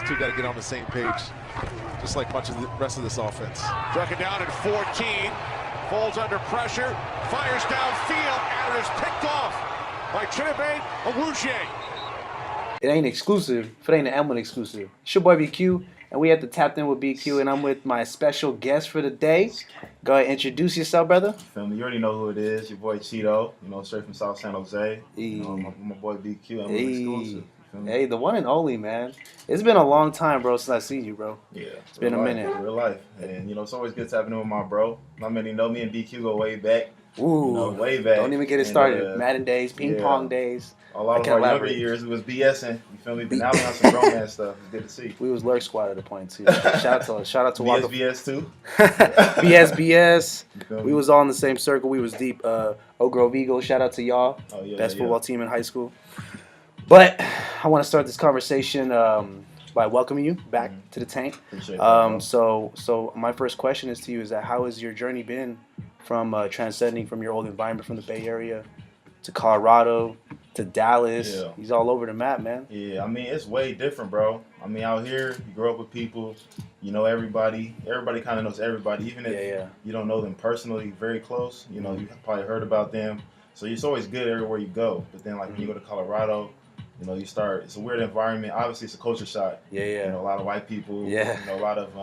two got to get on the same page, just like much of the rest of this offense. Second down and 14. Falls under pressure. Fires downfield. And it is picked off by Chidobe Awuzie. It ain't exclusive. If it ain't an M1 exclusive. It's your boy BQ, and we have to tap in with BQ, and I'm with my special guest for the day. Go ahead, introduce yourself, brother. Feel me? You already know who it is. Your boy Chido, straight from South San Jose. My boy BQ, I'm exclusive. Hey, the one and only, man. It's been a long time, bro, since I seen you, bro. Yeah. It's been a minute. Real life. And, it's always good tapping in with my bro. Not many know me and BQ go way back. Ooh. Way back. Don't even get it started. Madden days, ping pong days. A lot of our younger years, it was BSing. You feel me? But now we on some grown man stuff. It's good to see. We was Lurk Squad at a point, too. Shout out to Walker. BS too. BS. We was all in the same circle. We was deep. Oak Grove Eagles. Shout out to y'all. Best football team in high school. But I want to start this conversation by welcoming you back to the tank. Appreciate that, so my first question is to you: is that how has your journey been from transcending from your old environment from the Bay Area to Colorado to Dallas? Yeah. He's all over the map, man. Yeah, I mean, it's way different, bro. I mean, out here, you grow up with people, you know everybody. Everybody kind of knows everybody, even if you don't know them personally, very close. You probably heard about them. So it's always good everywhere you go. But then, like, when you go to Colorado, you start, it's a weird environment. Obviously, it's a culture shock. Yeah. A lot of white people. A lot of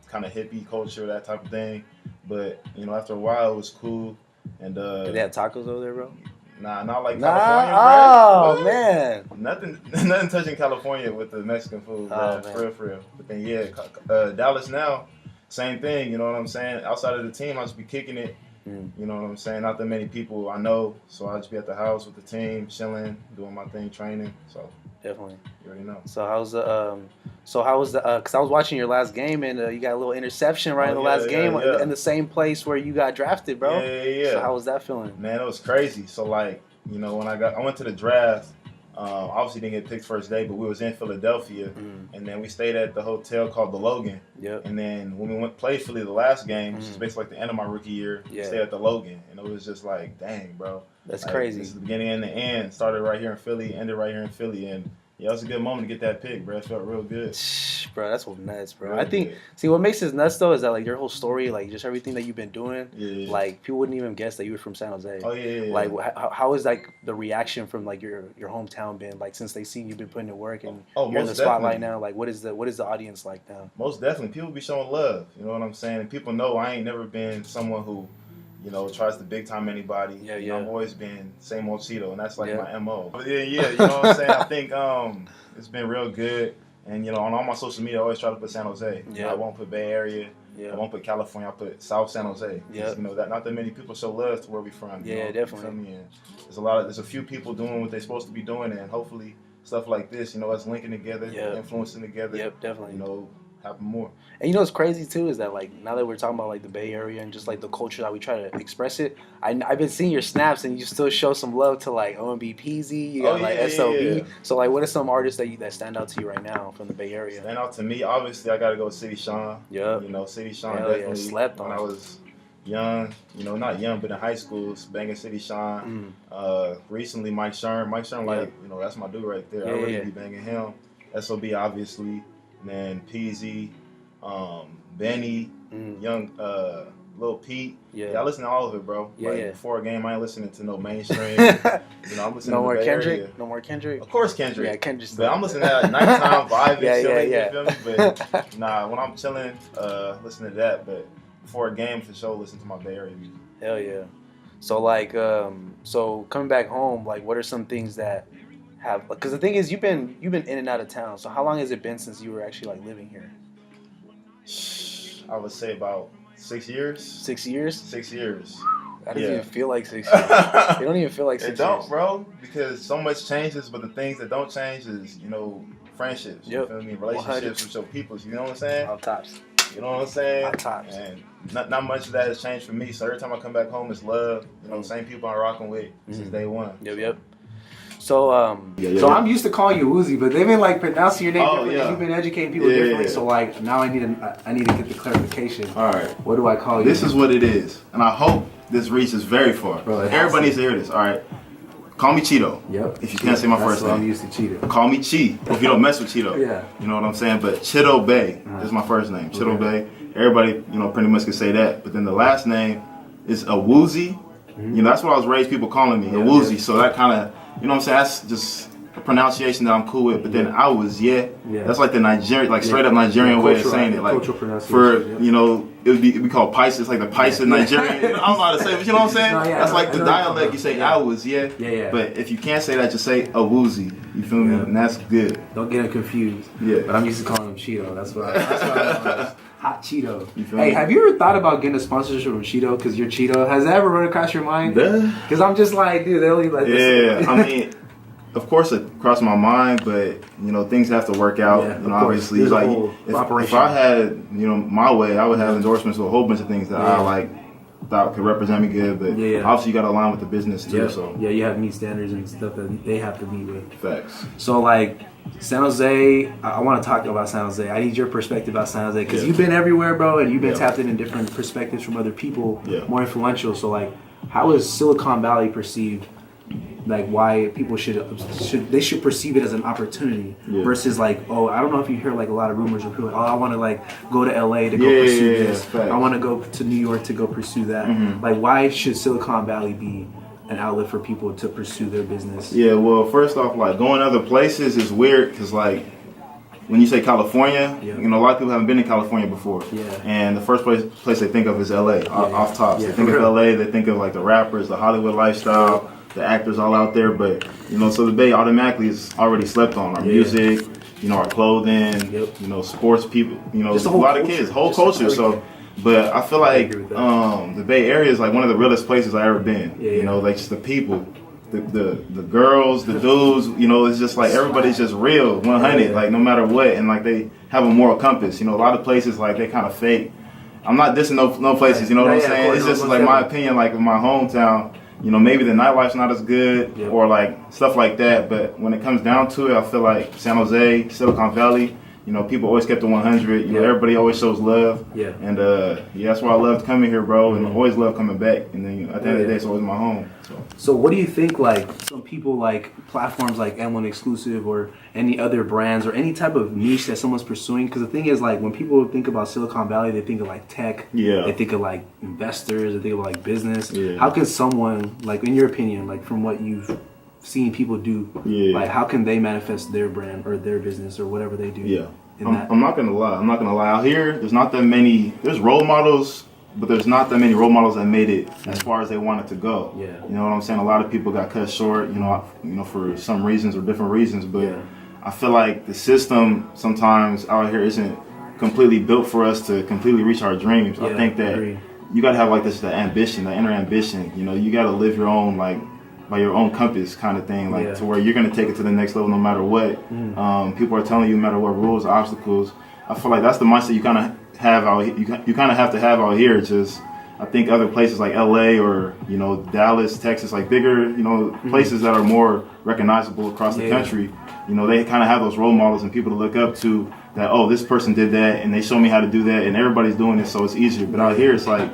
kind of hippie culture, that type of thing. But, after a while, it was cool. And Did they have tacos over there, bro? Nah, not like California, Oh, bro. man. Nothing touching California with the Mexican food, bro. For real. But then, Dallas now, same thing, you know what I'm saying? Outside of the team, I'll just be kicking it. You know what I'm saying? Not that many people I know, so I'll just be at the house with the team, chilling, doing my thing, training. So definitely, you already know. So how was the? Because I was watching your last game and you got a little interception in the last game in the same place where you got drafted, bro. Yeah. So how was that feeling? Man, it was crazy. So when I went to the draft. Obviously didn't get picked first day, but we was in Philadelphia, and then we stayed at the hotel called the Logan. Yep. And then when we played Philly the last game, which is basically like the end of my rookie year, we stayed at the Logan, and it was just like, dang, bro, that's crazy. This is the beginning and the end. Started right here in Philly, ended right here in Philly, and it was a good moment to get that pick, bro. It felt real good. Bro, that's what nuts, bro. Really I think, good. see, what makes this nuts, though, is that, like, your whole story, like, just everything that you've been doing, like, people wouldn't even guess that you were from San Jose. Oh, yeah. Like, how is, like, the reaction from, like, your hometown been, like, since they seen you've been putting in work and you're in the spotlight now? Like, what is the audience like now? Most definitely. People be showing love, you know what I'm saying? And people know I ain't never been someone who, tries to big time anybody. I've always been same old Cheeto, and that's like my MO. But you know what I'm saying? I think it's been real good. And, on all my social media, I always try to put San Jose. I won't put Bay Area. I won't put California. I put South San Jose. That not that many people show love to where we from. Definitely. And there's a few people doing what they're supposed to be doing, and hopefully stuff like this, us linking together, influencing together. Yep, definitely. Happen more. And what's crazy too is that, like, now that we're talking about, like, the Bay Area and just, like, the culture that we try to express it, I've been seeing your snaps and you still show some love to, like, OMB Peasy, you got SOB. Yeah. So, like, what are some artists that stand out to you right now from the Bay Area? Stand out to me, obviously I gotta go with City Sean. City Sean definitely slept on. When I was young, not young, but in high school, banging City Sean. Recently Mike Sherm, that's my dude right there. I really be banging him. SOB obviously. And then Peasy, Benny, Young, Lil Pete. I listen to all of it, bro. Before a game, I ain't listening to no mainstream. I'm listening to more Bay Kendrick. Area. No more Kendrick. Of course, Kendrick. Yeah, Kendrick. But I'm listening to that nighttime vibe and chilling. You feel me? But when I'm chilling, listening to that. But before a game, for sure, listen to my Bay Area music. Hell yeah. So, like, so coming back home, like, what are some things that have, because the thing is, you've been in and out of town. So how long has it been since you were actually, like, living here? I would say about 6 years. 6 years? 6 years. That doesn't even feel like 6 years. It don't even feel like 6 years. It don't, bro, because so much changes, but the things that don't change is, friendships. You feel me? Relationships with your people. You know what I'm saying? On tops. You know what I'm saying? On tops. And not much of that has changed for me. So every time I come back home, it's love. Same people I'm rocking with since day one. Yep. So, so I'm used to calling you Awuzie, but they've been, like, pronouncing your name differently. You've been educating people differently. So, like, now I need to get the clarification. All right. What do I call you? This is what it is, and I hope this reaches very far. Bro, everybody needs to hear this. All right. Call me Chido. Yep. If you can't say my first name. I'm used to Chido. Call me Chi. If you don't mess with Chido. Yeah. You know what I'm saying? But Chidobe is my first name. Chidobe. Everybody, pretty much can say that. But then the last name is Awuzie. That's what I was raised people calling me, Awuzie. So that kind of, you know what I'm saying? That's just a pronunciation that I'm cool with. But then Awuzie, that's like the Nigerian, like straight up Nigerian way of saying it. Like for, it would be called Paisa. It's like the Paisa Nigerian. I don't know how to say it, but you know what I'm saying? That's like the dialect. You say Awuzie. Yeah. But if you can't say that, just say Awuzie. You feel me? And that's good. Don't get him confused. Yeah. But I'm used to calling him Cheeto. That's what I'm Hot Cheeto. Hey, have you ever thought about getting a sponsorship from Cheeto because you're Cheeto? Has that ever run across your mind? Because I'm just like, dude, they only like this. Yeah, I mean, of course it crossed my mind, but things have to work out. Obviously, like if I had my way, I would have endorsements with a whole bunch of things that I thought could represent me good. But obviously, you got to align with the business too. So you have to meet standards and stuff that they have to meet with. Facts. So like San Jose, I want to talk about San Jose. I need your perspective about San Jose because you've been everywhere, bro, and you've been tapped in different perspectives from other people, more influential. So like, how is Silicon Valley perceived? Like why people should perceive it as an opportunity versus like, oh, I don't know if you hear like a lot of rumors of people like, oh, I want to like go to LA to go pursue this. I want to go to New York to go pursue that. Like why should Silicon Valley be an outlet for people to pursue their business? Yeah, well, first off, like going other places is weird because like when you say California, a lot of people haven't been in California before. And the first place they think of is LA off top. So they think of LA, they think of like the rappers, the Hollywood lifestyle. The actors all out there, but so the Bay automatically is already slept on. Our music, our clothing, sports people, just a lot of kids, whole culture. So, but I feel like the Bay Area is like one of the realest places I've ever been. Like just the people, the girls, the dudes. It's just like everybody's just real, 100, like no matter what, and like they have a moral compass. A lot of places like they kind of fake. I'm not dissing no places. You know what I'm saying? It's just like my opinion, like in my hometown. Maybe the nightlife's not as good or like stuff like that. But when it comes down to it, I feel like San Jose, Silicon Valley, people always kept the 100. Everybody always shows love. And that's why I loved coming here, bro. And I always love coming back. And then at the end of the day, it's always my home. So what do you think, like, some people like platforms like M1 Exclusive or any other brands or any type of niche that someone's pursuing? Because the thing is, like, when people think about Silicon Valley, they think of like tech. They think of like investors. They think of like business. How can someone, like, in your opinion, like from what you've seen people do, like how can they manifest their brand or their business or whatever they do? I'm not gonna lie. Out here, there's not that many. There's role models, but there's not that many role models that made it as far as they wanted to go. You know what I'm saying? A lot of people got cut short. For some reasons or different reasons. But I feel like the system sometimes out here isn't completely built for us to completely reach our dreams. I think that you gotta have like the ambition, the inner ambition. You gotta live your own like. By your own compass kind of thing, like to where you're going to take it to the next level no matter what. People are telling you no matter what rules, obstacles. I feel like that's the mindset you kind of have out here. You kind of have to have out here. Just I think other places like LA or Dallas, Texas, like bigger places that are more recognizable across the country. They kind of have those role models and people to look up to. That this person did that and they show me how to do that and everybody's doing it, so it's easier. But out here it's like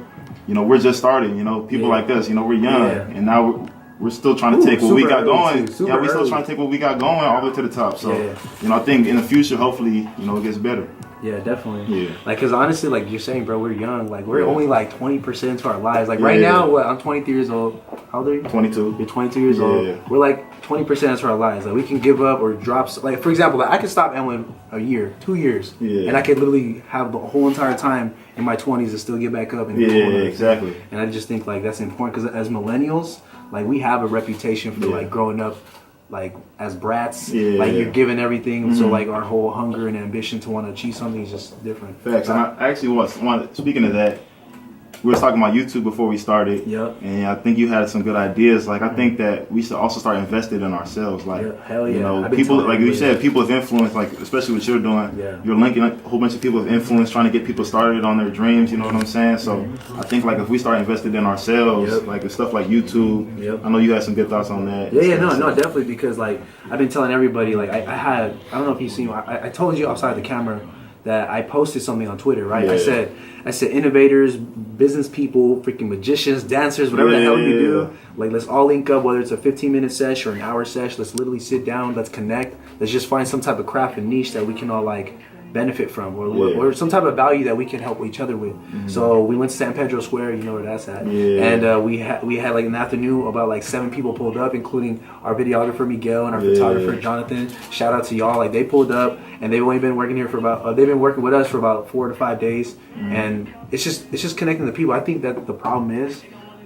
we're just starting. People like us, we're young and now we're still trying to take what we got going. We're still trying to take what we got going all the way to the top. So, I think in the future, hopefully, it gets better. Yeah, definitely. Like, because honestly, like you're saying, bro, we're young. Like, we're only like 20% into our lives. Like, right now, I'm 23 years old. How old are you? 22. You're 22 years old. We're like 20% into our lives. Like, we can give up or drop. Like, for example, like, I could stop Emlyn a year, 2 years. And I could literally have the whole entire time in my 20s to still get back up. And exactly. And I just think, like, that's important because as millennials, like, we have a reputation for like growing up like as brats, like you're giving everything. So like our whole hunger and ambition to want to achieve something is just different. Facts. And I actually want speaking of that, we were talking about YouTube before we started. And I think you had some good ideas. Like I think that we should also start investing in ourselves. Like hell yeah. People like you said, people of influence, like especially what you're doing. You're linking up a whole bunch of people of influence, trying to get people started on their dreams. You know what I'm saying? So I think like if we start investing in ourselves, like with stuff like YouTube. I know you had some good thoughts on that. No, definitely, because like I've been telling everybody, like I don't know if you've seen, I told you outside the camera that I posted something on Twitter, right? Yeah. I said innovators, business people, freaking magicians, dancers, whatever the hell you do. Like, let's all link up, whether it's a 15-minute sesh or an hour sesh. Let's literally sit down, let's connect. Let's just find some type of craft and niche that we can all like benefit from, or some type of value that we can help each other with. So we went to San Pedro Square, you know where that's at, and we had like an afternoon, about like 7 people pulled up, including our videographer Miguel and our photographer Jonathan. Shout out to y'all, like they pulled up, and they've only been working here for about they've been working with us for about 4 to 5 days, and it's just connecting the people. I think that the problem is,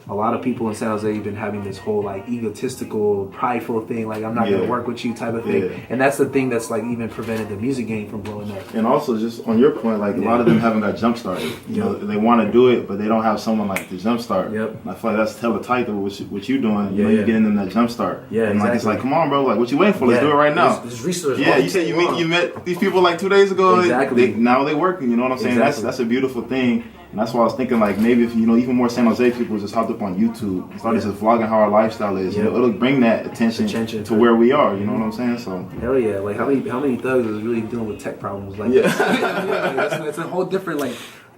a lot of people in San Jose have been having this whole like egotistical, prideful thing, like I'm not gonna work with you type of thing, and that's the thing that's like even prevented the music game from blowing up. And also, just on your point, like a lot of them haven't got jump started. You know, they want to do it, but they don't have someone like to jump start. And I feel like that's tight to what you doing. You know, you're getting them that jump start. And like it's like, come on, bro, like what you waiting for? Let's do it right now. There's resources. You said you met these people like 2 days ago. Now they working. You know what I'm saying? That's a beautiful thing. And that's why I was thinking, like, maybe if, you know, even more San Jose people just hopped up on YouTube and started just vlogging how our lifestyle is, you know, it'll bring that attention to where we are, you know what I'm saying? So hell yeah. Like, how many thugs is really dealing with tech problems? Like, it's a whole different, like,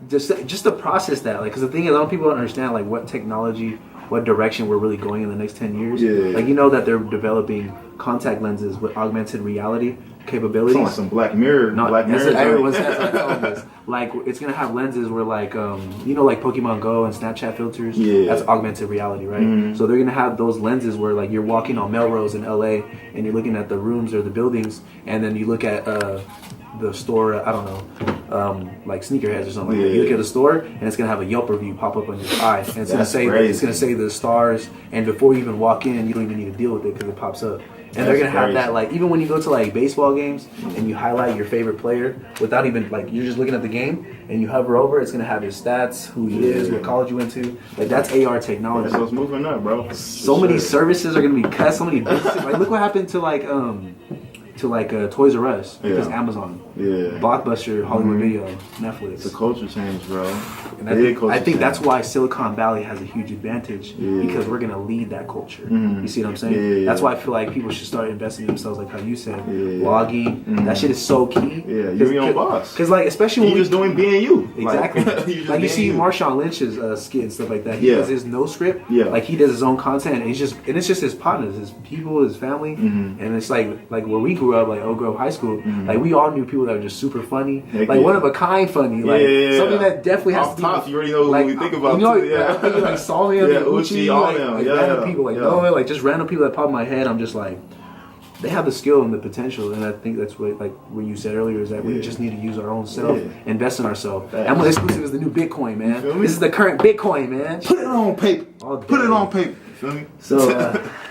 just to process that. Like, because the thing is, a lot of people don't understand, like, what technology, what direction we're really going in the next 10 years. Like, you know that they're developing contact lenses with augmented reality capabilities. It's like some Black Mirror. Everyone says like all this. Like, it's gonna have lenses where, like, you know, like Pokemon Go and Snapchat filters. That's augmented reality, right? So they're gonna have those lenses where, like, you're walking on Melrose in LA and you're looking at the rooms or the buildings, and then you look at the store. I don't know, like sneakerheads or something. Like that. You look at the store and it's gonna have a Yelp review pop up on your eye, and it's gonna say the stars. And before you even walk in, you don't even need to deal with it because it pops up. And they're gonna have that, like, even when you go to like baseball games and you highlight your favorite player without even, like, you're just looking at the game and you hover over, it's gonna have his stats, who he is, what college you went to. Like, that's AR technology. So it's moving up, bro. So many services are gonna be cut. So many businesses. Like, look what happened to like Toys R Us because Amazon, Blockbuster, Hollywood Video, Netflix. It's a culture change, bro. And I think that's why Silicon Valley has a huge advantage, because we're gonna lead that culture. You see what I'm saying? That's why I feel like people should start investing in themselves, like how you said, blogging. That shit is so key. You're your own boss. Because, like, especially when you're just doing being you. Exactly. Like you see Marshawn Lynch's skit and stuff like that. He does his no script. Like, he does his own content, and it's just his partners, his people, his family, and it's like where we grew up, like Oak Grove High School. Like, we all knew people that were just super funny, like one of a kind funny, like something that definitely has to be. You already know who we think about. You know, I'm thinking like Solomon, Uchi, like random people, like like just random people that pop in my head. I'm just like, they have the skill and the potential, and I think that's what, like what you said earlier, is that we just need to use our own self, invest in ourselves. Amazon exclusive is the new Bitcoin, man. This is the current Bitcoin, man. Put it on paper. Put it on paper. Feel me?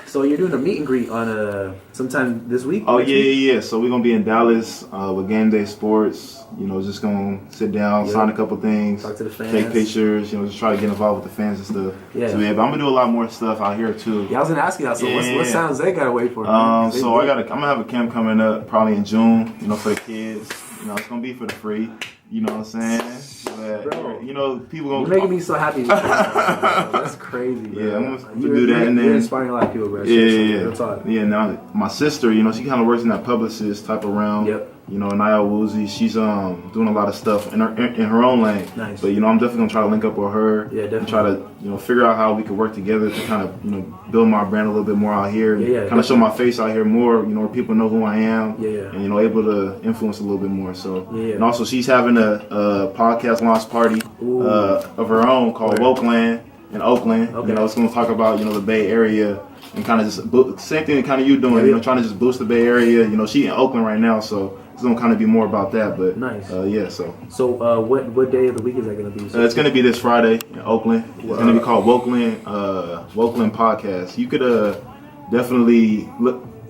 So you're doing a meet and greet on sometime this week? Oh yeah. So we're gonna be in Dallas with Game Day Sports. You know, just gonna sit down, sign a couple things, talk to the fans, take pictures. You know, just try to get involved with the fans and stuff. So but I'm gonna do a lot more stuff out here too. I was gonna ask you that. So what sounds they gotta wait for? So I'm gonna have a camp coming up probably in June. You know, for the kids. You know, it's gonna be for the free. You know what I'm saying? But, bro, you know, people gonna. You're making me so happy. That's crazy, bro. Yeah, I'm gonna do that, and then you're inspiring a lot of people, bro. Now my sister, you know, she kind of works in that publicist type of realm. You know, Chidobe Awuzie, she's doing a lot of stuff in her own lane. Nice. But you know, I'm definitely gonna try to link up with her. Definitely. And try to, you know, figure out how we could work together to kind of, you know, build my brand a little bit more out here. Kind of show my face out here more. You know, where people know who I am. And you know, able to influence a little bit more. So and also she's having a podcast launch party of her own called Wokeland in Oakland. You know, it's gonna talk about, you know, the Bay Area. And kind of just same thing that kind of you doing, you know, trying to just boost the Bay Area. You know, she in Oakland right now, so it's gonna kind of be more about that. But nice. So what day of the week is that gonna be? It's gonna be this Friday in Oakland. It's gonna be called Wokeland Podcast. You could definitely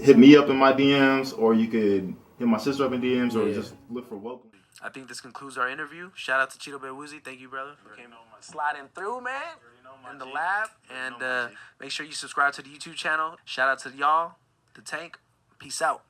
hit me up in my DMs, or you could hit my sister up in DMs, or just look for Wokeland. I think this concludes our interview. Shout out to Chidobe Awuzie. Thank you, brother, for sliding through, man, in the lab. And make sure you subscribe to the YouTube channel. Shout out to y'all, the Tank. Peace out.